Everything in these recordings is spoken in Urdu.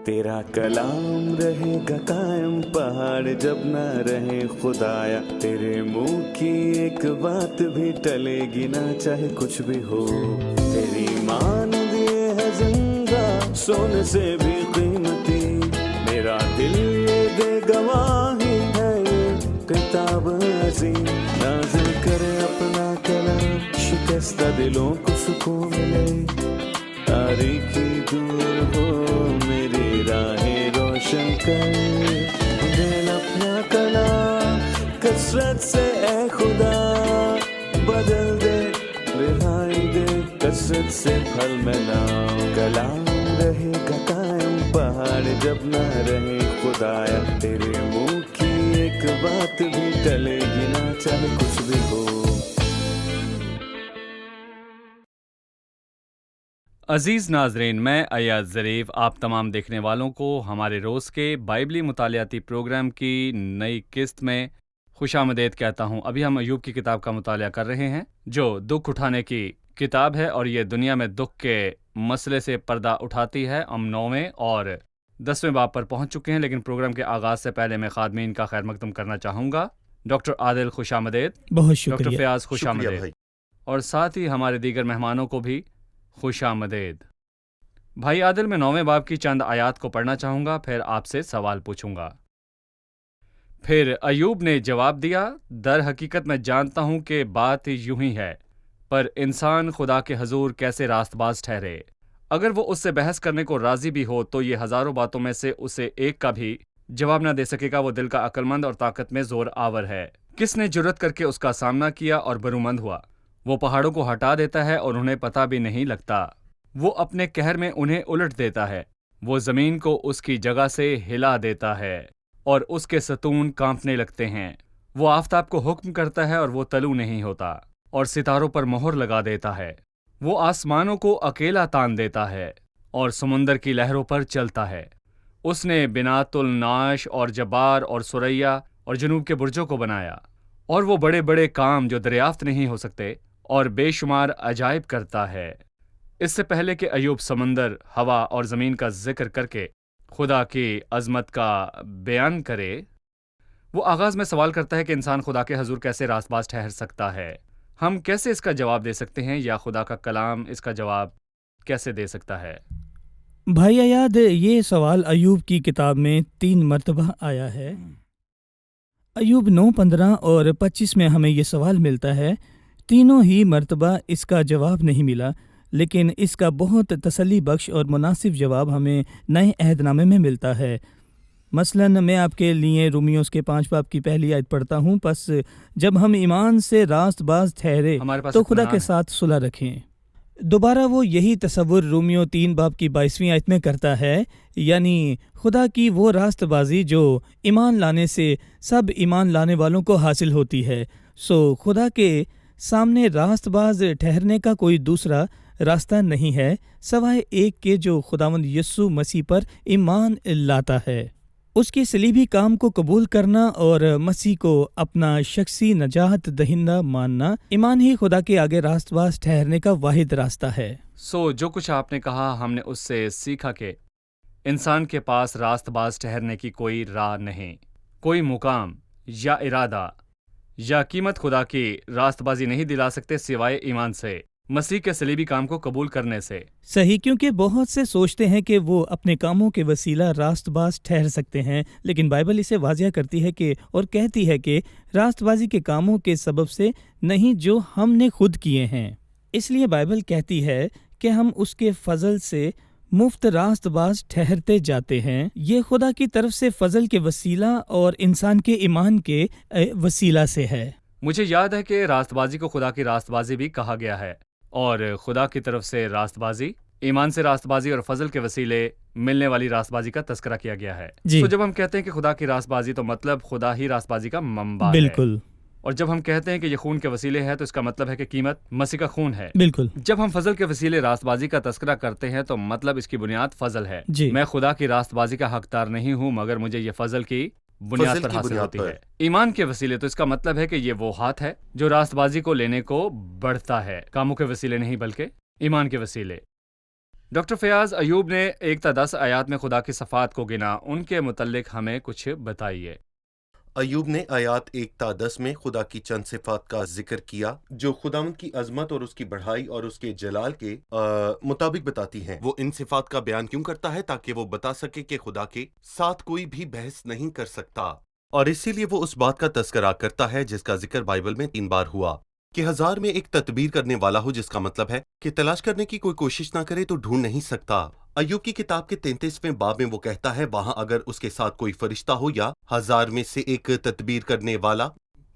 تیرا کلام رہے گا قائم پہاڑ جب نہ رہے خدایا، تیرے منہ کی ایک بات بھی ٹلے گی نہ چاہے کچھ بھی ہو، تیری مان دیے ہے زندہ سونے سے بھی قیمتی، میرا دل یہ دے گواہی ہے یہ کتاب عظیم، نازل کرے اپنا کلام شکستہ دلوں کو سکون ملے، تاریکی دور ہو میری راہیں روشن کر، دل اپنا کلام کثرت سے اے خدا بدل دے، رہائی دے کثرت سے پھل ملا، کلام رہے گا قائم پہاڑ جب نہ رہے خدایا، تیرے منہ کی ایک بات بھی ٹلے گی نہ چاہے کچھ بھی ہو۔ عزیز ناظرین، میں ایاز ظریف آپ تمام دیکھنے والوں کو ہمارے روز کے بائبلی مطالعاتی پروگرام کی نئی قسط میں خوش آمدید کہتا ہوں۔ ابھی ہم ایوب کی کتاب کا مطالعہ کر رہے ہیں جو دکھ اٹھانے کی کتاب ہے، اور یہ دنیا میں دکھ کے مسئلے سے پردہ اٹھاتی ہے۔ ہم 9ویں اور 10ویں باب پر پہنچ چکے ہیں، لیکن پروگرام کے آغاز سے پہلے میں خادمین کا خیر مقدم کرنا چاہوں گا۔ ڈاکٹر عادل خوش آمدید، بہت شکریہ ڈاکٹر فیاض خوش شکریہ آمدید، بھائی۔ اور ساتھ ہی ہمارے دیگر مہمانوں کو بھی خوش آمدید۔ بھائی عادل، میں 9ویں باب کی چند آیات کو پڑھنا چاہوں گا، پھر آپ سے سوال پوچھوں گا۔ پھر ایوب نے جواب دیا، در حقیقت میں جانتا ہوں کہ بات یوں ہی ہے، پر انسان خدا کے حضور کیسے راست باز ٹھہرے؟ اگر وہ اس سے بحث کرنے کو راضی بھی ہو تو یہ ہزاروں باتوں میں سے اسے ایک کا بھی جواب نہ دے سکے گا۔ وہ دل کا عقل مند اور طاقت میں زور آور ہے۔ کس نے جرت کر کے اس کا سامنا کیا اور برومند ہوا؟ وہ پہاڑوں کو ہٹا دیتا ہے اور انہیں پتہ بھی نہیں لگتا۔ وہ اپنے قہر میں انہیں الٹ دیتا ہے۔ وہ زمین کو اس کی جگہ سے ہلا دیتا ہے اور اس کے ستون کانپنے لگتے ہیں۔ وہ آفتاب کو حکم کرتا ہے اور وہ طلوع نہیں ہوتا، اور ستاروں پر مہر لگا دیتا ہے۔ وہ آسمانوں کو اکیلا تان دیتا ہے اور سمندر کی لہروں پر چلتا ہے۔ اس نے بنات النعش اور جبار اور سریا اور جنوب کے برجوں کو بنایا، اور وہ بڑے بڑے کام جو دریافت نہیں ہو سکتے اور بے شمار عجائب کرتا ہے۔ اس سے پہلے کہ ایوب سمندر، ہوا اور زمین کا ذکر کر کے خدا کی عظمت کا بیان کرے، وہ آغاز میں سوال کرتا ہے کہ انسان خدا کے حضور کیسے راست باز ٹھہر سکتا ہے؟ ہم کیسے اس کا جواب دے سکتے ہیں، یا خدا کا کلام اس کا جواب کیسے دے سکتا ہے؟ بھائی ایاد، یہ سوال ایوب کی کتاب میں 3 مرتبہ آیا ہے۔ ایوب 9، 15 اور 25 میں ہمیں یہ سوال ملتا ہے۔ تینوں ہی مرتبہ اس کا جواب نہیں ملا، لیکن اس کا بہت تسلی بخش اور مناسب جواب ہمیں نئے عہد نامے میں ملتا ہے۔ مثلاً میں آپ کے لیے رومیوز کے 5 باب کی پہلی آیت پڑھتا ہوں، پس جب ہم ایمان سے راست باز ٹھہرے تو خدا کے ساتھ صلح رکھیں۔ دوبارہ وہ یہی تصور رومیو 3 باب کی 22ویں آیت میں کرتا ہے، یعنی خدا کی وہ راست بازی جو ایمان لانے سے سب ایمان لانے والوں کو حاصل ہوتی ہے۔ سو خدا کے سامنے راست باز ٹھہرنے کا کوئی دوسرا راستہ نہیں ہے سوائے ایک کے جو خداوند یسوع مسیح پر ایمان لاتا ہے۔ اس کے صلیبی کام کو قبول کرنا اور مسیح کو اپنا شخصی نجات دہندہ ماننا، ایمان ہی خدا کے آگے راست باز ٹھہرنے کا واحد راستہ ہے۔ جو کچھ آپ نے کہا، ہم نے اس سے سیکھا کہ انسان کے پاس راست باز ٹھہرنے کی کوئی راہ نہیں، کوئی مقام یا ارادہ یا قیمت خدا کی راست بازی نہیں دلا سکتے سوائے ایمان سے، مسیح کے صلیبی کام کو قبول کرنے سے۔ صحیح، کیونکہ بہت سے سوچتے ہیں کہ وہ اپنے کاموں کے وسیلہ راست باز ٹھہر سکتے ہیں، لیکن بائبل اسے واضح کرتی ہے کہ اور کہتی ہے کہ راست بازی کے کاموں کے سبب سے نہیں جو ہم نے خود کیے ہیں۔ اس لیے بائبل کہتی ہے کہ ہم اس کے فضل سے مفت راست باز ٹھہرتے جاتے ہیں۔ یہ خدا کی طرف سے فضل کے وسیلہ اور انسان کے ایمان کے وسیلہ سے ہے۔ مجھے یاد ہے کہ راست بازی کو خدا کی راست بازی بھی کہا گیا ہے، اور خدا کی طرف سے راست بازی، ایمان سے راست بازی اور فضل کے وسیلے ملنے والی راست بازی کا تذکرہ کیا گیا ہے۔ تو جب ہم کہتے ہیں کہ خدا کی راست بازی، تو مطلب خدا ہی راست بازی کا منبع ہے۔ بالکل۔ اور جب ہم کہتے ہیں کہ یہ خون کے وسیلے ہے، تو اس کا مطلب ہے کہ قیمت مسیح کا خون ہے۔ بالکل۔ جب ہم فضل کے وسیلے راست بازی کا تذکرہ کرتے ہیں تو مطلب اس کی بنیاد فضل ہے۔ میں خدا کی راست بازی کا حقدار نہیں ہوں، مگر مجھے یہ فضل کی بنیاد پر حاصل ہوتی ہے۔ ایمان کے وسیلے، تو اس کا مطلب ہے کہ یہ وہ ہاتھ ہے جو راست بازی کو لینے کو بڑھتا ہے، کاموں کے وسیلے نہیں بلکہ ایمان کے وسیلے۔ ڈاکٹر فیاض، ایوب نے 1 تا 10 آیات میں خدا کی صفات کو گنا، ان کے متعلق ہمیں کچھ بتائیے۔ ایوب نے آیات 1 تا 10 میں خدا کی چند صفات کا ذکر کیا جو خداوند کی عظمت اور اس کی بڑائی اور اس کے جلال کے مطابق بتاتی ہیں۔ وہ ان صفات کا بیان کیوں کرتا ہے؟ تاکہ وہ بتا سکے کہ خدا کے ساتھ کوئی بھی بحث نہیں کر سکتا، اور اسی لیے وہ اس بات کا تذکرہ کرتا ہے جس کا ذکر بائبل میں 3 بار ہوا، کہ 1000 میں ایک تدبیر کرنے والا ہو، جس کا مطلب ہے کہ تلاش کرنے کی کوئی کوشش نہ کرے تو ڈھونڈ نہیں سکتا۔ ایوب کی کتاب کے 33ویں باب میں وہ کہتا ہے وہاں اگر اس کے ساتھ کوئی فرشتہ ہو یا 1000 میں سے ایک تدبیر کرنے والا،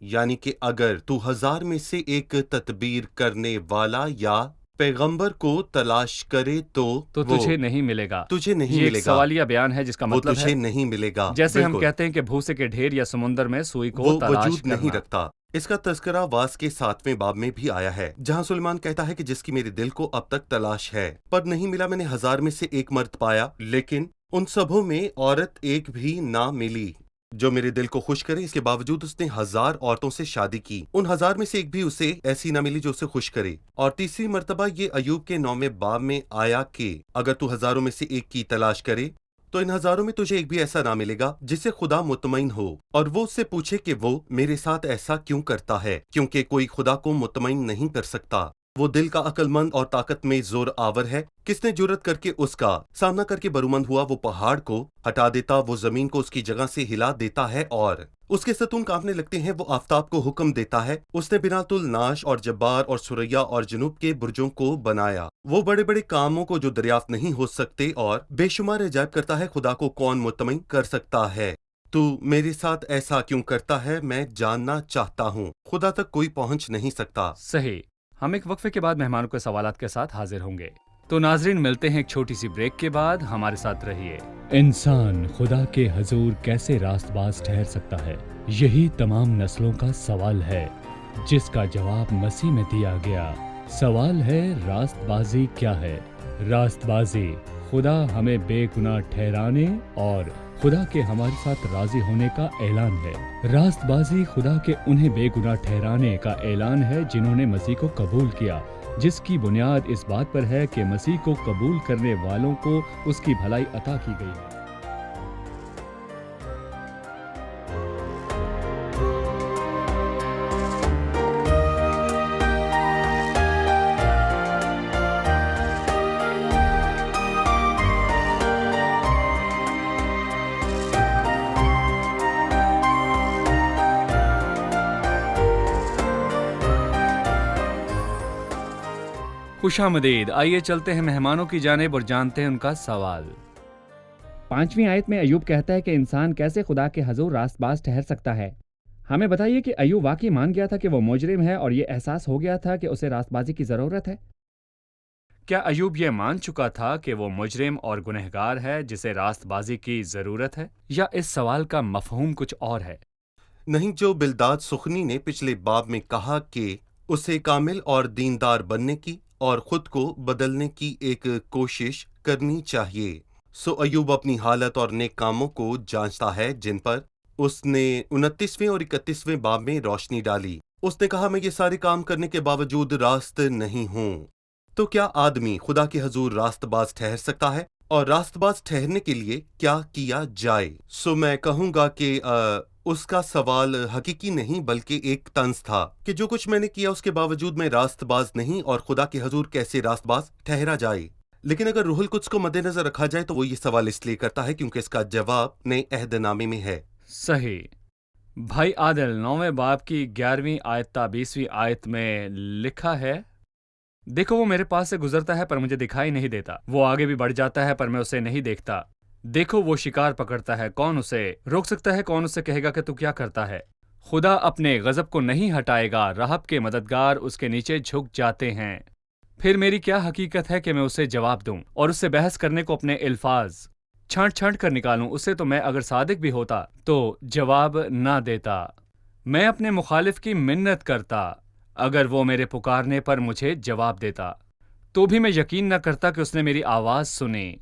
یعنی کہ اگر تو 1000 میں سے ایک تدبیر کرنے والا یا پیغمبر کو تلاش کرے تو وہ تجھے نہیں ملے گا۔ تجھے نہیں یہ ملے ایک گا، سوالیہ بیان ہے جس کا وہ مطلب تجھے ہے نہیں ملے گا، جیسے ہم بالکل، کہتے ہیں کہ بھوسے کے ڈھیر یا سمندر میں سوئی کو وہ تلاش وجود نہیں کرنا۔ رکھتا۔ اس کا تذکرہ واس کے 7ویں باب میں بھی آیا ہے، جہاں سلیمان کہتا ہے کہ جس کی میرے دل کو اب تک تلاش ہے، پر نہیں ملا۔ میں نے 1000 میں سے ایک مرد پایا، لیکن ان سبوں میں عورت ایک بھی نہ ملی جو میرے دل کو خوش کرے۔ اس کے باوجود اس نے 1000 عورتوں سے شادی کی، ان 1000 میں سے ایک بھی اسے ایسی نہ ملی جو اسے خوش کرے۔ اور تیسری مرتبہ یہ ایوب کے 9ویں باب میں آیا کہ اگر تو 1000 میں سے ایک کی تلاش کرے تو ان 1000 میں تجھے ایک بھی ایسا نہ ملے گا جسے خدا مطمئن ہو، اور وہ اس سے پوچھے کہ وہ میرے ساتھ ایسا کیوں کرتا ہے، کیونکہ کوئی خدا کو مطمئن نہیں کر سکتا۔ وہ دل کا عقل مند اور طاقت میں زور آور ہے، کس نے جرأت کر کے اس کا سامنا کر کے برومند ہوا؟ وہ پہاڑ کو ہٹا دیتا، وہ زمین کو اس کی جگہ سے ہلا دیتا ہے اور اس کے ستون کانپنے لگتے ہیں۔ وہ آفتاب کو حکم دیتا ہے، اس نے بنات الناش اور جبار اور سریا اور جنوب کے برجوں کو بنایا۔ وہ بڑے بڑے کاموں کو جو دریافت نہیں ہو سکتے اور بے شمار عجائب کرتا ہے۔ خدا کو کون مطمئن کر سکتا ہے؟ تو میرے ساتھ ایسا کیوں کرتا ہے؟ میں جاننا چاہتا ہوں۔ خدا تک کوئی پہنچ نہیں سکتا۔ صحیح۔ ہم ایک وقفے کے بعد مہمانوں کے سوالات کے ساتھ حاضر ہوں گے، تو ناظرین ملتے ہیں ایک چھوٹی سی بریک کے بعد، ہمارے ساتھ رہیے۔ انسان خدا کے حضور کیسے راست باز ٹھہر سکتا ہے؟ یہی تمام نسلوں کا سوال ہے جس کا جواب مسیح میں دیا گیا۔ سوال ہے راست بازی کیا ہے؟ راست بازی خدا ہمیں بے گناہ ٹھہرانے اور خدا کے ہمارے ساتھ راضی ہونے کا اعلان ہے۔ راست بازی خدا کے انہیں بے گناہ ٹھہرانے کا اعلان ہے جنہوں نے مسیح کو قبول کیا، جس کی بنیاد اس بات پر ہے کہ مسیح کو قبول کرنے والوں کو اس کی بھلائی عطا کی گئی ہے۔ خوش آمدید۔ آئیے چلتے ہیں مہمانوں کی جانب اور جانتے ہیں ان کا سوال۔ 5ویں آیت میں ایوب کہتا ہے کہ انسان کیسے خدا کے حضور راست باز ٹھہر سکتا ہے۔ ہمیں بتائیے کہ ایوب واقعی مان گیا تھا کہ وہ مجرم ہے اور یہ احساس ہو گیا تھا کہ اسے راست بازی کی ضرورت ہے؟ کیا ایوب یہ مان چکا تھا کہ وہ مجرم اور گنہگار ہے جسے راست بازی کی ضرورت ہے، یا اس سوال کا مفہوم کچھ اور ہے؟ نہیں، جو بلداد سخنی نے پچھلے باب میں کہا کہ اسے کامل اور دیندار بننے کی اور خود کو بدلنے کی ایک کوشش کرنی چاہیے۔ سو ایوب اپنی حالت اور نیک کاموں کو جانچتا ہے جن پر اس نے 29ویں اور 31ویں باب میں روشنی ڈالی۔ اس نے کہا میں یہ سارے کام کرنے کے باوجود راست نہیں ہوں۔ تو کیا آدمی خدا کے حضور راست باز ٹھہر سکتا ہے؟ اور راست باز ٹھہرنے کے لیے کیا کیا جائے؟ سو میں کہوں گا کہ اس کا سوال حقیقی نہیں بلکہ ایک طنز تھا کہ جو کچھ میں نے کیا اس کے باوجود میں راست باز نہیں، اور خدا کے حضور کیسے راست باز ٹھہرا جائے۔ لیکن اگر روح القدس کو مد نظر رکھا جائے تو وہ یہ سوال اس لیے کرتا ہے کیونکہ اس کا جواب نئے عہد نامے میں ہے۔ صحیح۔ بھائی عادل، 9ویں باب کی 11ویں آیت تا 20ویں آیت میں لکھا ہے، دیکھو وہ میرے پاس سے گزرتا ہے پر مجھے دکھائی نہیں دیتا، وہ آگے بھی بڑھ جاتا ہے پر میں اسے نہیں دیکھتا۔ دیکھو وہ شکار پکڑتا ہے، کون اسے روک سکتا ہے؟ کون اسے کہے گا کہ تو کیا کرتا ہے؟ خدا اپنے غضب کو نہیں ہٹائے گا، رحب کے مددگار اس کے نیچے جھک جاتے ہیں۔ پھر میری کیا حقیقت ہے کہ میں اسے جواب دوں اور اس سے بحث کرنے کو اپنے الفاظ چھانٹ چھانٹ کر نکالوں؟ اسے تو میں اگر صادق بھی ہوتا تو جواب نہ دیتا۔ میں اپنے مخالف کی منت کرتا، اگر وہ میرے پکارنے پر مجھے جواب دیتا تو بھی میں یقین نہ کرتا کہ اس نے میری آواز سنی۔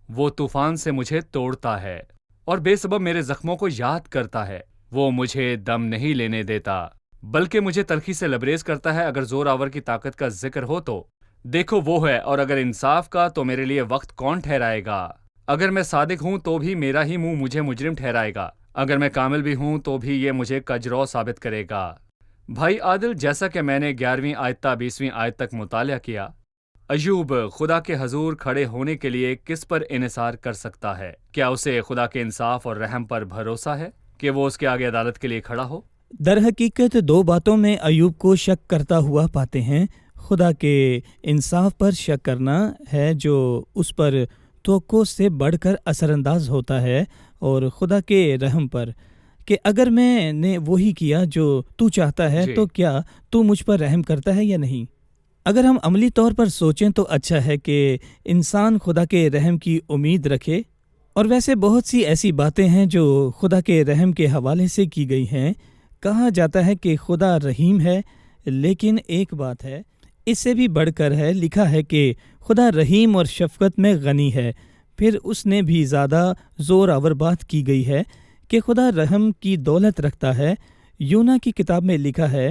وہ طوفان سے مجھے توڑتا ہے اور بے سبب میرے زخموں کو یاد کرتا ہے۔ وہ مجھے دم نہیں لینے دیتا بلکہ مجھے تلخی سے لبریز کرتا ہے۔ اگر زور آور کی طاقت کا ذکر ہو تو دیکھو وہ ہے، اور اگر انصاف کا تو میرے لیے وقت کون ٹھہرائے گا؟ اگر میں صادق ہوں تو بھی میرا ہی منہ مجھے مجرم ٹھہرائے گا، اگر میں کامل بھی ہوں تو بھی یہ مجھے کجرو ثابت کرے گا۔ بھائی عادل، جیسا کہ میں نے 11ویں آیت تا 20ویں آیت تک مطالعہ کیا، ایوب خدا کے حضور کھڑے ہونے کے لیے کس پر انحصار کر سکتا ہے؟ کیا اسے خدا کے انصاف اور رحم پر بھروسہ ہے کہ وہ اس کے آگے عدالت کے لیے کھڑا ہو؟ در حقیقت دو باتوں میں ایوب کو شک کرتا ہوا پاتے ہیں۔ خدا کے انصاف پر شک کرنا ہے جو اس پر توقع سے بڑھ کر اثر انداز ہوتا ہے، اور خدا کے رحم پر کہ اگر میں نے وہی کیا جو تو چاہتا ہے جی۔ تو کیا تو مجھ پر رحم کرتا ہے یا نہیں؟ اگر ہم عملی طور پر سوچیں تو اچھا ہے کہ انسان خدا کے رحم کی امید رکھے، اور ویسے بہت سی ایسی باتیں ہیں جو خدا کے رحم کے حوالے سے کی گئی ہیں۔ کہا جاتا ہے کہ خدا رحیم ہے، لیکن ایک بات ہے اس سے بھی بڑھ کر ہے، لکھا ہے کہ خدا رحیم اور شفقت میں غنی ہے۔ پھر اس نے بھی زیادہ زور آور بات کی گئی ہے کہ خدا رحم کی دولت رکھتا ہے۔ یونا کی کتاب میں لکھا ہے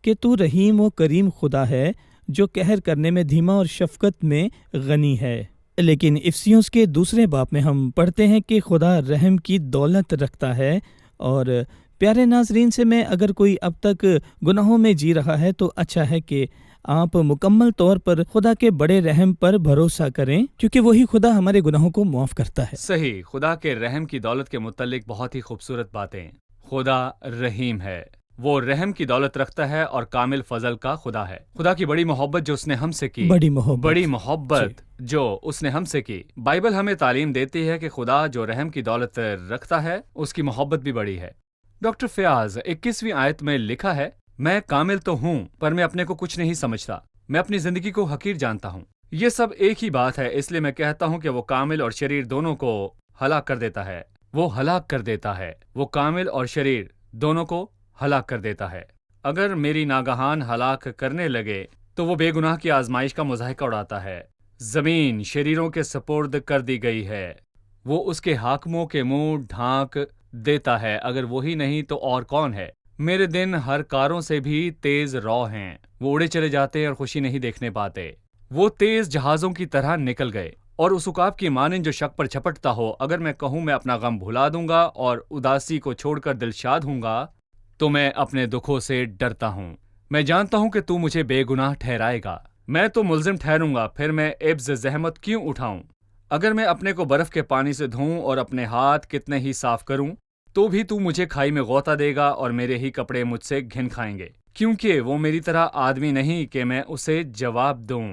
کہ تو رحیم و کریم خدا ہے جو قہر کرنے میں دھیما اور شفقت میں غنی ہے۔ لیکن افسیوس کے دوسرے باب میں ہم پڑھتے ہیں کہ خدا رحم کی دولت رکھتا ہے۔ اور پیارے ناظرین سے میں اگر کوئی اب تک گناہوں میں جی رہا ہے تو اچھا ہے کہ آپ مکمل طور پر خدا کے بڑے رحم پر بھروسہ کریں، کیونکہ وہی خدا ہمارے گناہوں کو معاف کرتا ہے۔ صحیح، خدا کے رحم کی دولت کے متعلق بہت ہی خوبصورت باتیں۔ خدا رحیم ہے، وہ رحم کی دولت رکھتا ہے اور کامل فضل کا خدا ہے۔ خدا کی بڑی محبت جو اس نے ہم سے کی، بڑی محبت جو اس نے ہم سے کی۔ بائبل ہمیں تعلیم دیتی ہے کہ خدا جو رحم کی دولت رکھتا ہے اس کی محبت بھی بڑی ہے۔ ڈاکٹر فیاض، 21ویں آیت میں لکھا ہے، میں کامل تو ہوں پر میں اپنے کو کچھ نہیں سمجھتا، میں اپنی زندگی کو حقیر جانتا ہوں۔ یہ سب ایک ہی بات ہے، اس لیے میں کہتا ہوں کہ وہ کامل اور شریر دونوں کو ہلاک کر دیتا ہے۔ وہ ہلاک کر دیتا ہے، وہ کامل اور شریر دونوں کو ہلاک کر دیتا ہے۔ اگر میری ناگہان ہلاک کرنے لگے تو وہ بے گناہ کی آزمائش کا مضحکہ اڑاتا ہے۔ زمین شریروں کے سپرد کر دی گئی ہے، وہ اس کے حاکموں کے منہ ڈھانک دیتا ہے، اگر وہی نہیں تو اور کون ہے؟ میرے دن ہر کاروں سے بھی تیز رو ہیں، وہ اڑے چلے جاتے اور خوشی نہیں دیکھنے پاتے۔ وہ تیز جہازوں کی طرح نکل گئے، اور اس عقاب کی مانند جو شک پر چھپٹتا ہو۔ اگر میں کہوں میں اپنا غم بھلا دوں گا اور اداسی کو چھوڑ کر دلشاد ہوں گا تو میں اپنے دکھوں سے ڈرتا ہوں۔ میں جانتا ہوں کہ تو مجھے بے گناہ ٹھہرائے گا، میں تو ملزم ٹھہروں گا، پھر میں عبض زحمت کیوں اٹھاؤں؟ اگر میں اپنے کو برف کے پانی سے دھوؤں اور اپنے ہاتھ کتنے ہی صاف کروں تو بھی تو مجھے کھائی میں غوطہ دے گا اور میرے ہی کپڑے مجھ سے گھن کھائیں گے، کیونکہ وہ میری طرح آدمی نہیں کہ میں اسے جواب دوں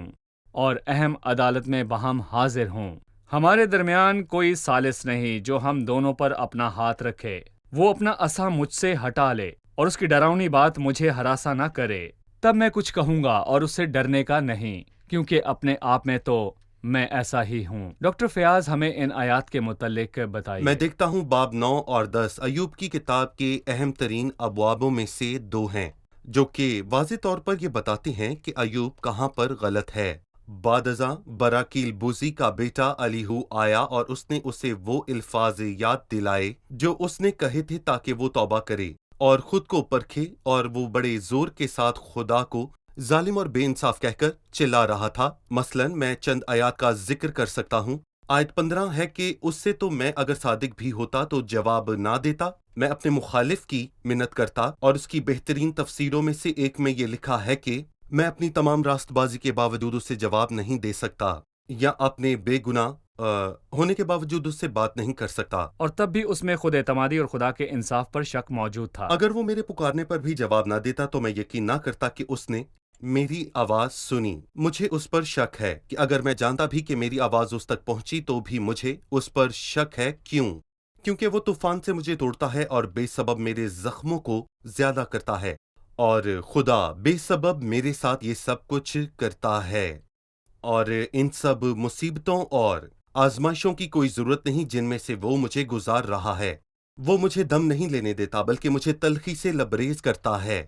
اور اہم عدالت میں باہم حاضر ہوں۔ ہمارے درمیان کوئی ثالث نہیں جو ہم دونوں پر اپنا ہاتھ رکھے۔ وہ اپنا عصا مجھ سے ہٹا لے اور اس کی ڈراؤنی بات مجھے ہراساں نہ کرے، تب میں کچھ کہوں گا اور اس سے ڈرنے کا نہیں، کیونکہ اپنے آپ میں تو میں ایسا ہی ہوں۔ ڈاکٹر فیاض، ہمیں ان آیات کے متعلق بتائیے۔ میں دیکھتا ہوں باب 9 اور 10 ایوب کی کتاب کے اہم ترین ابوابوں میں سے 2 ہیں جو کہ واضح طور پر یہ بتاتے ہیں کہ ایوب کہاں پر غلط ہے۔ بعد ازاں براکیل بوزی کا بیٹا الیہو آیا اور اس نے اسے وہ الفاظ یاد دلائے جو اس نے کہے تھے تاکہ وہ توبہ کرے اور خود کو پرکھے، اور وہ بڑے زور کے ساتھ خدا کو ظالم اور بے انصاف کہہ کر چلا رہا تھا۔ مثلاً میں چند آیات کا ذکر کر سکتا ہوں۔ آیت 15 ہے کہ اس سے تو میں اگر صادق بھی ہوتا تو جواب نہ دیتا، میں اپنے مخالف کی منت کرتا، اور اس کی بہترین تفسیروں میں سے ایک میں یہ لکھا ہے کہ میں اپنی تمام راست بازی کے باوجود اسے جواب نہیں دے سکتا، یا اپنے بے گناہ ہونے کے باوجود اس سے بات نہیں کر سکتا۔ اور تب بھی اس میں خود اعتمادی اور خدا کے انصاف پر شک موجود تھا۔ اگر وہ میرے پکارنے پر بھی جواب نہ دیتا تو میں یقین نہ کرتا کہ اس نے میری آواز سنی۔ مجھے اس پر شک ہے کہ اگر میں جانتا بھی کہ میری آواز اس تک پہنچی تو بھی مجھے اس پر شک ہے۔ کیونکہ وہ طوفان سے مجھے توڑتا ہے اور بے سبب میرے زخموں کو زیادہ کرتا ہے، اور خدا بے سبب میرے ساتھ یہ سب کچھ کرتا ہے، اور ان سب مصیبتوں اور آزمائشوں کی کوئی ضرورت نہیں جن میں سے وہ مجھے گزار رہا ہے۔ وہ مجھے دم نہیں لینے دیتا بلکہ مجھے تلخی سے لبریز کرتا ہے۔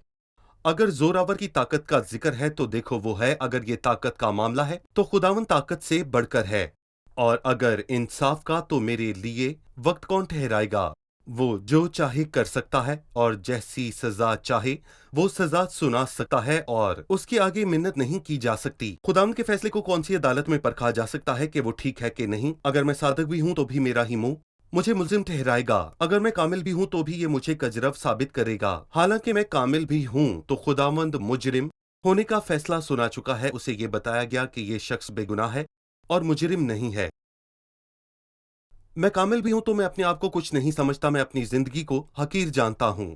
اگر زوراور کی طاقت کا ذکر ہے تو دیکھو وہ ہے، اگر یہ طاقت کا معاملہ ہے تو خداوند طاقت سے بڑھ کر ہے، اور اگر انصاف کا تو میرے لیے وقت کون ٹھہرائے گا؟ وہ جو چاہے کر سکتا ہے اور جیسی سزا چاہے وہ سزا سنا سکتا ہے اور اس کے آگے منت نہیں کی جا سکتی۔ خداوند کے فیصلے کو کون سی عدالت میں پرکھا جا سکتا ہے کہ وہ ٹھیک ہے کہ نہیں؟ اگر میں صادق بھی ہوں تو بھی میرا ہی منہ مجھے ملزم ٹھہرائے گا، اگر میں کامل بھی ہوں تو بھی یہ مجھے کجرو ثابت کرے گا۔ حالانکہ میں کامل بھی ہوں تو خداوند مجرم ہونے کا فیصلہ سنا چکا ہے، اسے یہ بتایا گیا کہ یہ شخص بے گناہ ہے اور مجرم نہیں ہے۔ میں کامل بھی ہوں تو میں اپنے آپ کو کچھ نہیں سمجھتا، میں اپنی زندگی کو حقیر جانتا ہوں۔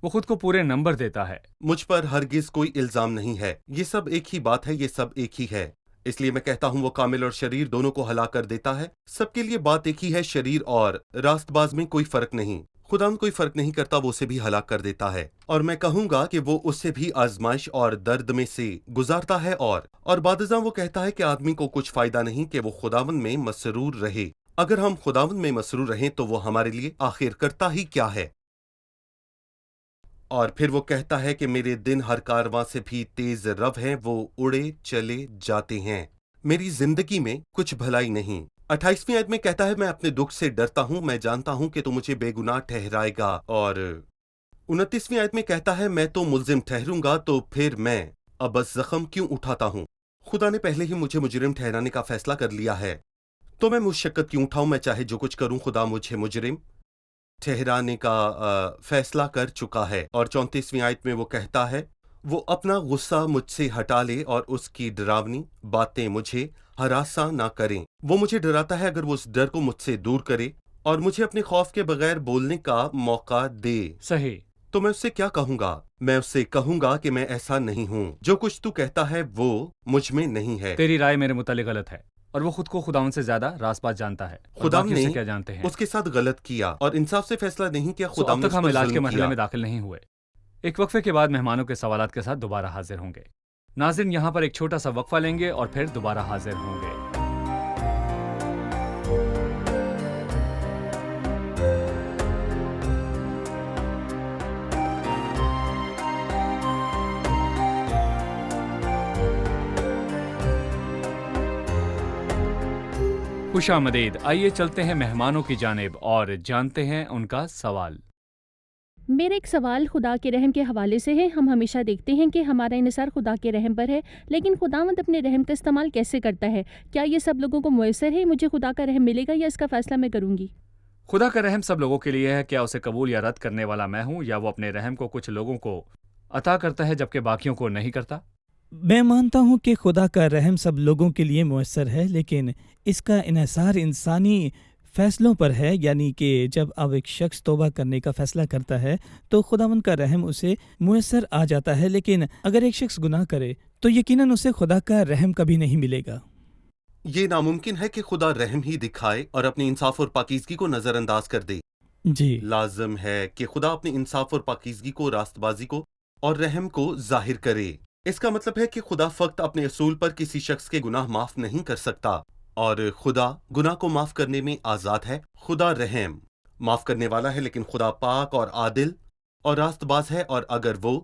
وہ خود کو پورے نمبر دیتا ہے۔ مجھ پر ہرگز کوئی الزام نہیں ہے، یہ سب ایک ہی بات ہے، یہ سب ایک ہی ہے۔ اس لیے میں کہتا ہوں وہ کامل اور شریر دونوں کو ہلاک کر دیتا ہے۔ سب کے لیے بات ایک ہی ہے، شریر اور راست باز میں کوئی فرق نہیں۔ خداوند کوئی فرق نہیں کرتا، وہ اسے بھی ہلاک کر دیتا ہے۔ اور میں کہوں گا کہ وہ اس سے بھی آزمائش اور درد میں سے گزارتا ہے اور بعد ازاں وہ کہتا ہے کہ آدمی کو کچھ فائدہ نہیں کہ وہ خداوند میں مسرور رہے۔ اگر ہم خداوند میں مسرور رہیں تو وہ ہمارے لیے آخر کرتا ہی کیا ہے؟ اور پھر وہ کہتا ہے کہ میرے دن ہر کارواں سے بھی تیز رو ہیں، وہ اڑے چلے جاتے ہیں، میری زندگی میں کچھ بھلائی نہیں۔ 28ویں آیت میں کہتا ہے میں اپنے دکھ سے ڈرتا ہوں، میں جانتا ہوں کہ تو مجھے بے گناہ ٹھہرائے گا۔ اور 29ویں آیت میں کہتا ہے میں تو ملزم ٹھہروں گا، تو پھر میں ابس زخم کیوں اٹھاتا ہوں؟ خدا نے پہلے ہی مجھے مجرم ٹھہرانے کا فیصلہ کر لیا ہے، تو میں مشقت کیوں اٹھاؤں؟ میں چاہے جو کچھ کروں، خدا مجھے مجرم ٹھہرانے کا فیصلہ کر چکا ہے۔ اور 34ویں آیت میں وہ کہتا ہے وہ اپنا غصہ مجھ سے ہٹا لے اور اس کی ڈراونی باتیں مجھے ہراساں نہ کریں۔ وہ مجھے ڈراتا ہے، اگر وہ اس ڈر کو مجھ سے دور کرے اور مجھے اپنے خوف کے بغیر بولنے کا موقع دے صحیح۔ تو میں اس سے کیا کہوں گا؟ میں اس سے کہوں گا کہ میں ایسا نہیں ہوں، جو کچھ تو کہتا ہے وہ مجھ میں نہیں ہے۔ تیری رائے میرے متعلق غلط ہے، اور وہ خود کو خداوند سے زیادہ راست باز جانتا ہے۔ اور خدا باقی نے اسے کیا جانتے ہیں؟ اس کے ساتھ غلط کیا اور انصاف سے فیصلہ نہیں کیا، سو خدا اب نے تک اس ہم پر علاج کے ظلم مرحلے کیا۔ میں داخل نہیں ہوئے۔ ایک وقفے کے بعد مہمانوں کے سوالات کے ساتھ دوبارہ حاضر ہوں گے۔ ناظرین یہاں پر ایک چھوٹا سا وقفہ لیں گے اور پھر دوبارہ حاضر ہوں گے۔ خوش آمدید، آئیے چلتے ہیں مہمانوں کی جانب اور جانتے ہیں ان کا سوال۔ میرا ایک سوال خدا کے رحم کے حوالے سے ہے۔ ہم ہمیشہ دیکھتے ہیں کہ ہمارا انحصار خدا کے رحم پر ہے، لیکن خداوند اپنے رحم کا استعمال کیسے کرتا ہے؟ کیا یہ سب لوگوں کو میسر ہے؟ مجھے خدا کا رحم ملے گا یا اس کا فیصلہ میں کروں گی؟ خدا کا رحم سب لوگوں کے لیے ہے۔ کیا اسے قبول یا رد کرنے والا میں ہوں، یا وہ اپنے رحم کو کچھ لوگوں کو عطا کرتا ہے جبکہ باقیوں کو نہیں کرتا؟ میں مانتا ہوں کہ خدا کا رحم سب لوگوں کے لیے میسر ہے، لیکن اس کا انحصار انسانی فیصلوں پر ہے، یعنی کہ جب اب ایک شخص توبہ کرنے کا فیصلہ کرتا ہے تو خداوند کا رحم اسے میسر آ جاتا ہے، لیکن اگر ایک شخص گناہ کرے تو یقیناً اسے خدا کا رحم کبھی نہیں ملے گا۔ یہ ناممکن ہے کہ خدا رحم ہی دکھائے اور اپنی انصاف اور پاکیزگی کو نظر انداز کر دے۔ جی، لازم ہے کہ خدا اپنی انصاف اور پاکیزگی کو، راست بازی کو اور رحم کو ظاہر کرے۔ اس کا مطلب ہے کہ خدا فقط اپنے اصول پر کسی شخص کے گناہ معاف نہیں کر سکتا، اور خدا گناہ کو معاف کرنے میں آزاد ہے۔ خدا رحم معاف کرنے والا ہے، لیکن خدا پاک اور عادل اور راست باز ہے، اور اگر وہ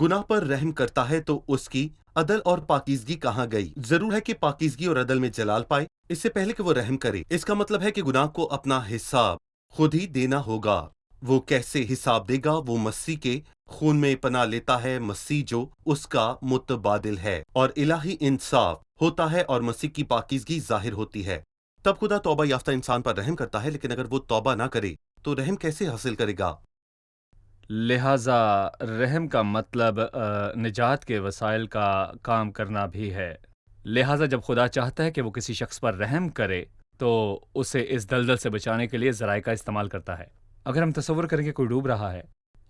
گناہ پر رحم کرتا ہے تو اس کی عدل اور پاکیزگی کہاں گئی؟ ضرور ہے کہ پاکیزگی اور عدل میں جلال پائے اس سے پہلے کہ وہ رحم کرے۔ اس کا مطلب ہے کہ گناہ کو اپنا حساب خود ہی دینا ہوگا۔ وہ کیسے حساب دے گا؟ وہ مسیح کے خون میں پناہ لیتا ہے، مسیح جو اس کا متبادل ہے، اور الہی انصاف ہوتا ہے اور مسیح کی پاکیزگی ظاہر ہوتی ہے۔ تب خدا توبہ یافتہ انسان پر رحم کرتا ہے، لیکن اگر وہ توبہ نہ کرے تو رحم کیسے حاصل کرے گا؟ لہٰذا رحم کا مطلب نجات کے وسائل کا کام کرنا بھی ہے۔ لہٰذا جب خدا چاہتا ہے کہ وہ کسی شخص پر رحم کرے تو اسے اس دلدل سے بچانے کے لیے ذرائع کا استعمال کرتا ہے۔ اگر ہم تصور کریں کہ کوئی ڈوب رہا ہے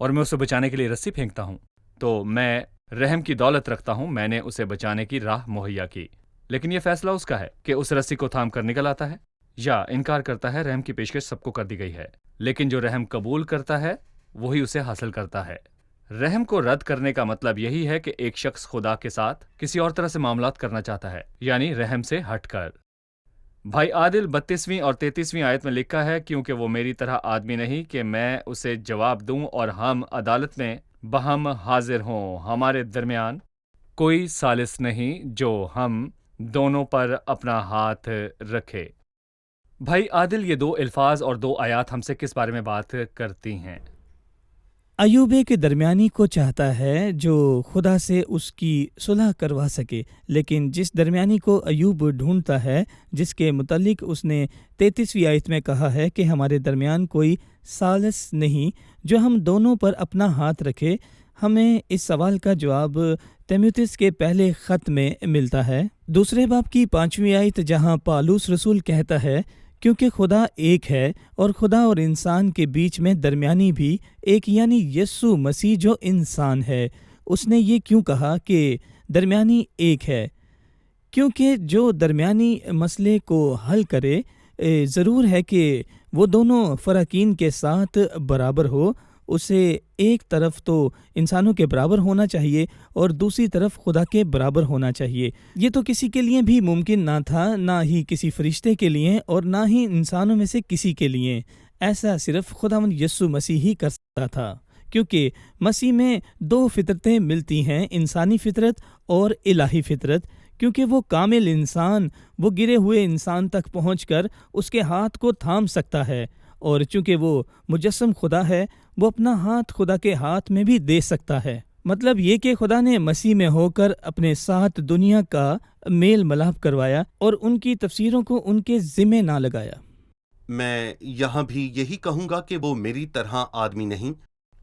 اور میں اسے بچانے کے لیے رسی پھینکتا ہوں تو میں رحم کی دولت رکھتا ہوں، میں نے اسے بچانے کی راہ مہیا کی، لیکن یہ فیصلہ اس کا ہے کہ اس رسی کو تھام کر نکل آتا ہے یا انکار کرتا ہے۔ رحم کی پیشکش سب کو کر دی گئی ہے، لیکن جو رحم قبول کرتا ہے وہی اسے حاصل کرتا ہے۔ رحم کو رد کرنے کا مطلب یہی ہے کہ ایک شخص خدا کے ساتھ کسی اور طرح سے معاملات کرنا چاہتا ہے، یعنی رحم سے ہٹ کر۔ بھائی عادل 32ویں اور 33ویں آیت میں لکھا ہے، کیونکہ وہ میری طرح آدمی نہیں کہ میں اسے جواب دوں اور ہم عدالت میں بہم حاضر ہوں۔ ہمارے درمیان کوئی ثالث نہیں جو ہم دونوں پر اپنا ہاتھ رکھے۔ بھائی عادل، یہ 2 الفاظ اور 2 آیات ہم سے کس بارے میں بات کرتی ہیں؟ ایوب ایک درمیانی کو چاہتا ہے جو خدا سے اس کی صلح کروا سکے، لیکن جس درمیانی کو ایوب ڈھونڈتا ہے، جس کے متعلق اس نے 33ویں آیت میں کہا ہے کہ ہمارے درمیان کوئی ثالث نہیں جو ہم دونوں پر اپنا ہاتھ رکھے، ہمیں اس سوال کا جواب تیموتھیوس کے پہلے خط میں ملتا ہے، 2 باب کی 5ویں آیت، جہاں پالوس رسول کہتا ہے کیونکہ خدا ایک ہے اور خدا اور انسان کے بیچ میں درمیانی بھی ایک، یعنی یسوع مسیح جو انسان ہے۔ اس نے یہ کیوں کہا کہ درمیانی ایک ہے؟ کیونکہ جو درمیانی مسئلے کو حل کرے ضرور ہے کہ وہ دونوں فراقین کے ساتھ برابر ہو، اسے ایک طرف تو انسانوں کے برابر ہونا چاہیے اور دوسری طرف خدا کے برابر ہونا چاہیے۔ یہ تو کسی کے لیے بھی ممکن نہ تھا، نہ ہی کسی فرشتے کے لیے اور نہ ہی انسانوں میں سے کسی کے لیے۔ ایسا صرف خداوند یسوع مسیح ہی کر سکتا تھا، کیونکہ مسیح میں 2 فطرتیں ملتی ہیں، انسانی فطرت اور الہی فطرت۔ کیونکہ وہ کامل انسان، وہ گرے ہوئے انسان تک پہنچ کر اس کے ہاتھ کو تھام سکتا ہے، اور چونکہ وہ مجسم خدا ہے، وہ اپنا ہاتھ خدا کے ہاتھ میں بھی دے سکتا ہے۔ مطلب یہ کہ خدا نے مسیح میں ہو کر اپنے ساتھ دنیا کا میل ملاپ کروایا اور ان کی تفسیروں کو ان کے ذمہ نہ لگایا۔ میں یہاں بھی یہی کہوں گا کہ وہ میری طرح آدمی نہیں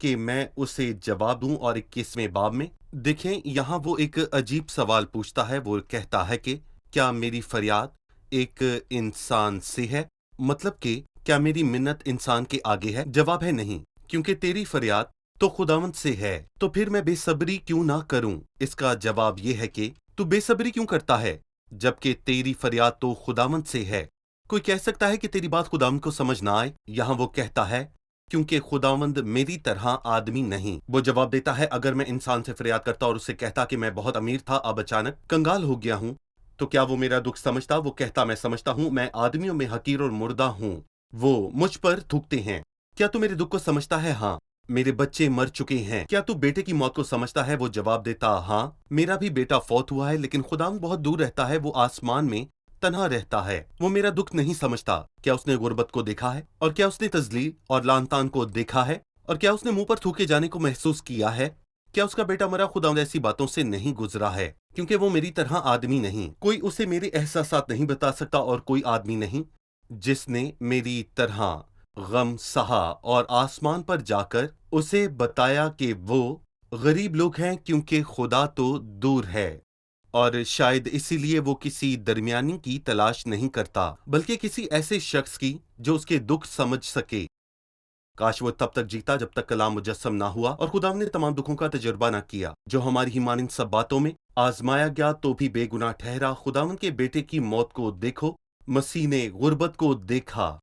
کہ میں اسے جواب دوں، اور 21ویں باب میں دیکھیں یہاں وہ ایک عجیب سوال پوچھتا ہے۔ وہ کہتا ہے کہ کیا میری فریاد ایک انسان سے ہے؟ مطلب کہ کیا میری منت انسان کے آگے ہے؟ جواب ہے نہیں، کیونکہ تیری فریاد تو خداوند سے ہے، تو پھر میں بے صبری کیوں نہ کروں؟ اس کا جواب یہ ہے کہ تو بے صبری کیوں کرتا ہے جبکہ تیری فریاد تو خداوند سے ہے؟ کوئی کہہ سکتا ہے کہ تیری بات خداوند کو سمجھ نہ آئے؟ یہاں وہ کہتا ہے کیونکہ خداوند میری طرح آدمی نہیں۔ وہ جواب دیتا ہے اگر میں انسان سے فریاد کرتا اور اس سے کہتا کہ میں بہت امیر تھا، اب اچانک کنگال ہو گیا ہوں، تو کیا وہ میرا دکھ سمجھتا؟ وہ کہتا میں سمجھتا ہوں، میں آدمیوں میں حقیر اور مردہ ہوں، وہ مجھ پر تھوکتے ہیں۔ کیا تو میرے دکھ کو سمجھتا ہے؟ ہاں، میرے بچے مر چکے ہیں۔ کیا تو بیٹے کی موت کو سمجھتا ہے؟ وہ جواب دیتا ہاں، میرا بھی بیٹا فوت ہوا ہے، لیکن خداوند بہت دور رہتا ہے، وہ آسمان میں تنہا رہتا ہے، وہ میرا دکھ نہیں سمجھتا۔ کیا اس نے غربت کو دیکھا ہے؟ اور کیا اس نے تذلیل اور لعن طعن کو دیکھا ہے؟ اور کیا اس نے منہ پر تھوکے جانے کو محسوس کیا ہے؟ کیا اس کا بیٹا مرا؟ خداوند ایسی باتوں سے نہیں گزرا ہے، کیونکہ وہ میری طرح آدمی نہیں۔ کوئی اسے میرے احساسات نہیں بتا سکتا، اور کوئی آدمی نہیں جس نے میری طرح غم سہا اور آسمان پر جا کر اسے بتایا کہ وہ غریب لوگ ہیں، کیونکہ خدا تو دور ہے، اور شاید اسی لیے وہ کسی درمیانی کی تلاش نہیں کرتا، بلکہ کسی ایسے شخص کی جو اس کے دکھ سمجھ سکے۔ کاش وہ تب تک جیتا جب تک کلام مجسم نہ ہوا اور خداوند نے تمام دکھوں کا تجربہ نہ کیا، جو ہماری ہی مانند سب باتوں میں آزمایا گیا تو بھی بے گناہ ٹھہرا۔ خداوند کے بیٹے کی موت کو دیکھو، مسیح نے غربت کو دیکھا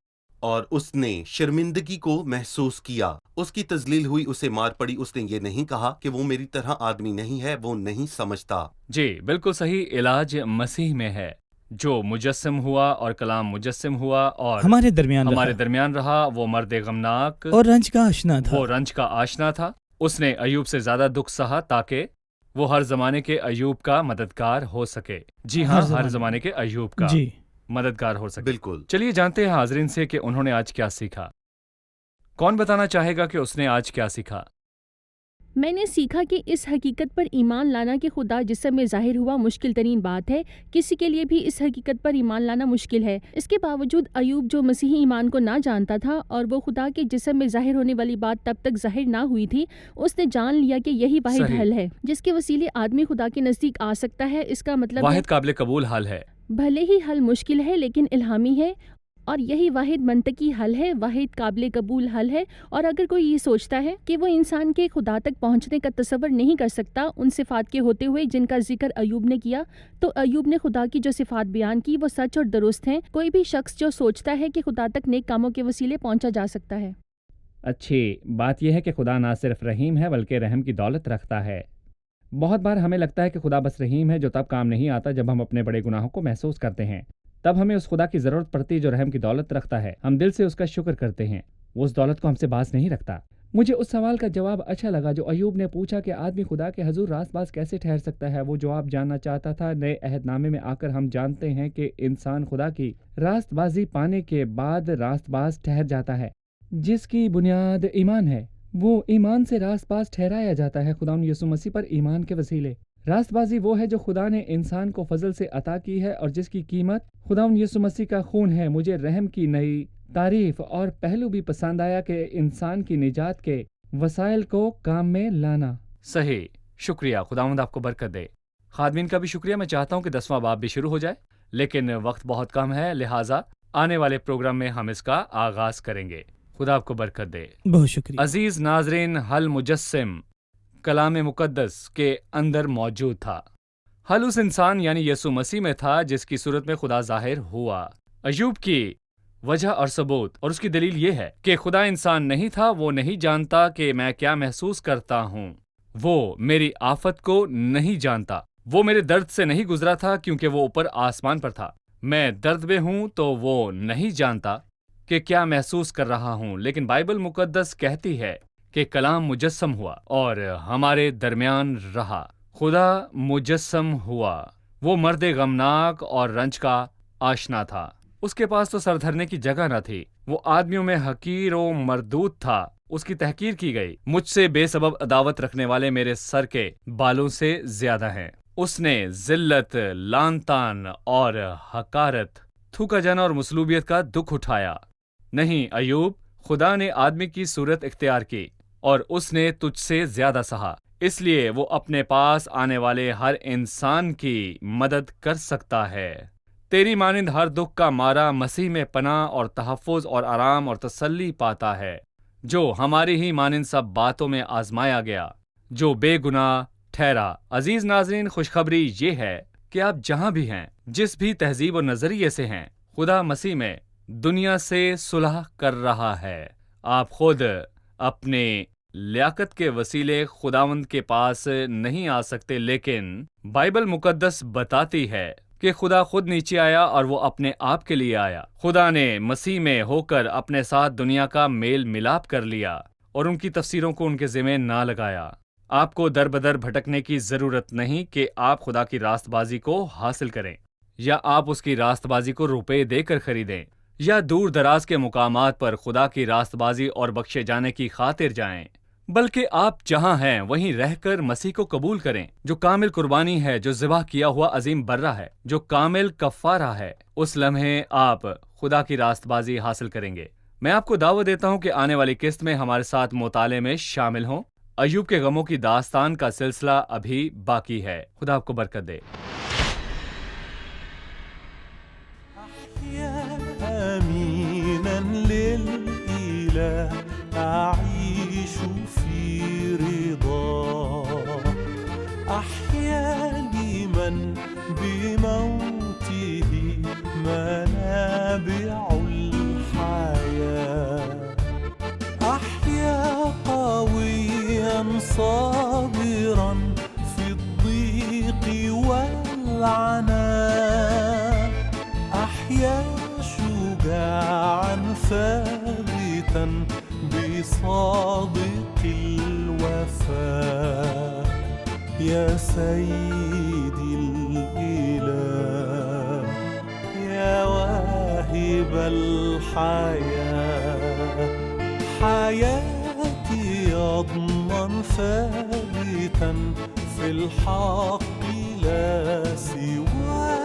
اور اس نے شرمندگی کو محسوس کیا، اس کی تذلیل ہوئی، اسے مار پڑی۔ اس نے یہ نہیں کہا کہ وہ میری طرح آدمی نہیں ہے، وہ نہیں سمجھتا۔ جی بالکل صحیح، علاج مسیح میں ہے، جو مجسم ہوا اور کلام مجسم ہوا اور ہمارے درمیان رہا۔ وہ مرد غمناک اور رنج کا آشنا تھا۔ وہ رنج کا آشنا تھا۔ اس نے ایوب سے زیادہ دکھ سہا تاکہ وہ ہر زمانے کے ایوب کا مددگار ہو سکے۔ جی ہاں، ہر زمانے کے ایوب کا جی مددگار ہو سکے۔ بالکل۔ چلیے جانتے ہیں حاضرین سے کہ انہوں نے آج کیا سیکھا۔ کون بتانا چاہے گا کہ اس نے آج کیا سیکھا؟ میں نے سیکھا کہ اس حقیقت پر ایمان لانا کہ خدا جسم میں ظاہر ہوا مشکل ترین بات ہے۔ کسی کے لیے بھی اس حقیقت پر ایمان لانا مشکل ہے۔ اس کے باوجود ایوب جو مسیحی ایمان کو نہ جانتا تھا اور وہ خدا کے جسم میں ظاہر ہونے والی بات تب تک ظاہر نہ ہوئی تھی، اس نے جان لیا کہ یہی واحد صحیح۔ حل ہے جس کے وسیلے آدمی خدا کے نزدیک آ سکتا ہے۔ اس کا مطلب ہے واحد قابل قبول حل ہے۔ بھلے ہی حل مشکل ہے لیکن الہامی ہے، اور یہی واحد منطقی حل ہے، واحد قابل قبول حل ہے۔ اور اگر کوئی یہ سوچتا ہے کہ وہ انسان کے خدا تک پہنچنے کا تصور نہیں کر سکتا ان صفات کے ہوتے ہوئے جن کا ذکر ایوب نے کیا، تو ایوب نے خدا کی جو صفات بیان کی وہ سچ اور درست ہیں۔ کوئی بھی شخص جو سوچتا ہے کہ خدا تک نیک کاموں کے وسیلے پہنچا جا سکتا ہے۔ اچھی بات یہ ہے کہ خدا نہ صرف رحیم ہے بلکہ رحم کی دولت رکھتا ہے۔ بہت بار ہمیں لگتا ہے کہ خدا بس رحیم ہے، جو تب کام نہیں آتا جب ہم اپنے بڑے گناہوں کو محسوس کرتے ہیں۔ تب ہمیں اس خدا کی ضرورت پڑتی جو رحم کی دولت رکھتا ہے۔ ہم دل سے اس کا شکر کرتے ہیں، وہ اس دولت کو ہم سے باز نہیں رکھتا۔ مجھے اس سوال کا جواب اچھا لگا جو ایوب نے پوچھا کہ آدمی خدا کے حضور راست باز کیسے ٹھہر سکتا ہے۔ وہ جواب جاننا چاہتا تھا۔ نئے عہد نامے میں آ کر ہم جانتے ہیں کہ انسان خدا کی راست بازی پانے کے بعد راست باز ٹھہر جاتا ہے، جس کی بنیاد ایمان ہے۔ وہ ایمان سے راست باز ٹھہرایا جاتا ہے خدا یسوع مسیح پر ایمان کے وسیلے۔ راست بازی وہ ہے جو خدا نے انسان کو فضل سے عطا کی ہے اور جس کی قیمت خدا یسوع مسیح کا خون ہے۔ مجھے رحم کی نئی تعریف اور پہلو بھی پسند آیا کہ انسان کی نجات کے وسائل کو کام میں لانا۔ صحیح، شکریہ، خداوند آپ کو برکت دے۔ خادمین کا بھی شکریہ۔ میں چاہتا ہوں کہ 10واں باب بھی شروع ہو جائے، لیکن وقت بہت کم ہے، لہٰذا آنے والے پروگرام میں ہم اس کا آغاز کریں گے۔ خدا آپ کو برکت دے۔ بہت شکریہ۔ عزیز ناظرین، حل مجسم کلام مقدس کے اندر موجود تھا۔ حل اس انسان یعنی یسوع مسیح میں تھا جس کی صورت میں خدا ظاہر ہوا۔ ایوب کی وجہ اور ثبوت اور اس کی دلیل یہ ہے کہ خدا انسان نہیں تھا، وہ نہیں جانتا کہ میں کیا محسوس کرتا ہوں، وہ میری آفت کو نہیں جانتا، وہ میرے درد سے نہیں گزرا تھا کیونکہ وہ اوپر آسمان پر تھا۔ میں درد میں ہوں تو وہ نہیں جانتا کہ کیا محسوس کر رہا ہوں، لیکن بائبل مقدس کہتی ہے کہ کلام مجسم ہوا اور ہمارے درمیان رہا۔ خدا مجسم ہوا، وہ مرد غمناک اور رنج کا آشنا تھا۔ اس کے پاس تو سر دھرنے کی جگہ نہ تھی، وہ آدمیوں میں حقیر و مردود تھا، اس کی تحقیر کی گئی۔ مجھ سے بے سبب عداوت رکھنے والے میرے سر کے بالوں سے زیادہ ہیں۔ اس نے ذلت، لعن طعن اور حقارت، تھوکا جانا اور مصلوبیت کا دکھ اٹھایا۔ نہیں ایوب، خدا نے آدمی کی صورت اختیار کی اور اس نے تجھ سے زیادہ سہا، اس لیے وہ اپنے پاس آنے والے ہر انسان کی مدد کر سکتا ہے۔ تیری مانند ہر دکھ کا مارا مسیح میں پناہ اور تحفظ اور آرام اور تسلی پاتا ہے، جو ہماری ہی مانند سب باتوں میں آزمایا گیا، جو بے گناہ ٹھہرا۔ عزیز ناظرین، خوشخبری یہ ہے کہ آپ جہاں بھی ہیں، جس بھی تہذیب و نظریے سے ہیں، خدا مسیح میں دنیا سے صلح کر رہا ہے۔ آپ خود اپنے لیاقت کے وسیلے خداوند کے پاس نہیں آ سکتے، لیکن بائبل مقدس بتاتی ہے کہ خدا خود نیچے آیا اور وہ اپنے آپ کے لیے آیا۔ خدا نے مسیح میں ہو کر اپنے ساتھ دنیا کا میل ملاپ کر لیا اور ان کی تفسیروں کو ان کے ذمہ نہ لگایا۔ آپ کو در بدر بھٹکنے کی ضرورت نہیں کہ آپ خدا کی راست بازی کو حاصل کریں، یا آپ اس کی راست بازی کو روپے دے کر خریدیں، یا دور دراز کے مقامات پر خدا کی راست بازی اور بخشے جانے کی خاطر جائیں، بلکہ آپ جہاں ہیں وہیں رہ کر مسیح کو قبول کریں، جو کامل قربانی ہے، جو ذبح کیا ہوا عظیم برہ ہے، جو کامل کفارہ ہے۔ اس لمحے آپ خدا کی راست بازی حاصل کریں گے۔ میں آپ کو دعوت دیتا ہوں کہ آنے والی قسط میں ہمارے ساتھ مطالعے میں شامل ہوں۔ ایوب کے غموں کی داستان کا سلسلہ ابھی باقی ہے۔ خدا آپ کو برکت دے۔ آمينا للإله أعيش في رضاه أحيا لمن بموته منابع الحياة أحيا قويا صابرا في الضيق والعناء أحيا شجاعا ثابتا بصادق الوفاء يا سيدي الإله يا واهب الحياة حياتي يضمن ثابتا في الحق لا سواه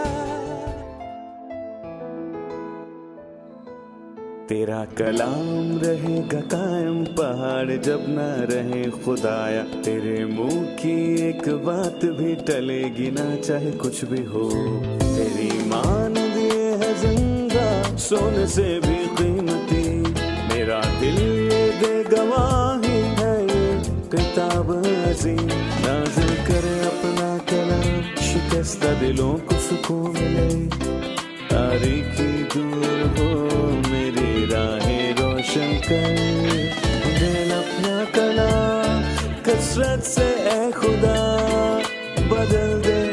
تیرا کلام رہے گا قائم پہاڑ جب نہ رہے خدایا، تیرے منہ کی ایک بات بھی ٹلے گی نہ چاہے کچھ بھی ہو، تیری مانند یہ ہے زندہ سونے سے بھی قیمتی، میرا دل یہ دے گواہی ہے یہ کتاب عظیم، نازل کرے اپنا کلام شکستہ دلوں کو سکون ملے، تاریکی دور ہو میری راہیں روشن کر، دل اپنا کلام کثرت سے اے خدا بدل دے،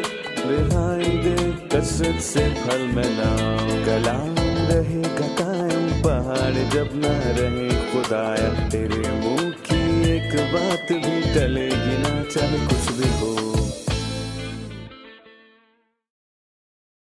رہائی دے کثرت سے پھل ملاؤ، کلام رہے گا قائم پہاڑ جب نہ رہے خدایا، تیرے منہ کی ایک بات بھی ٹلے گی نہ چاہے کچھ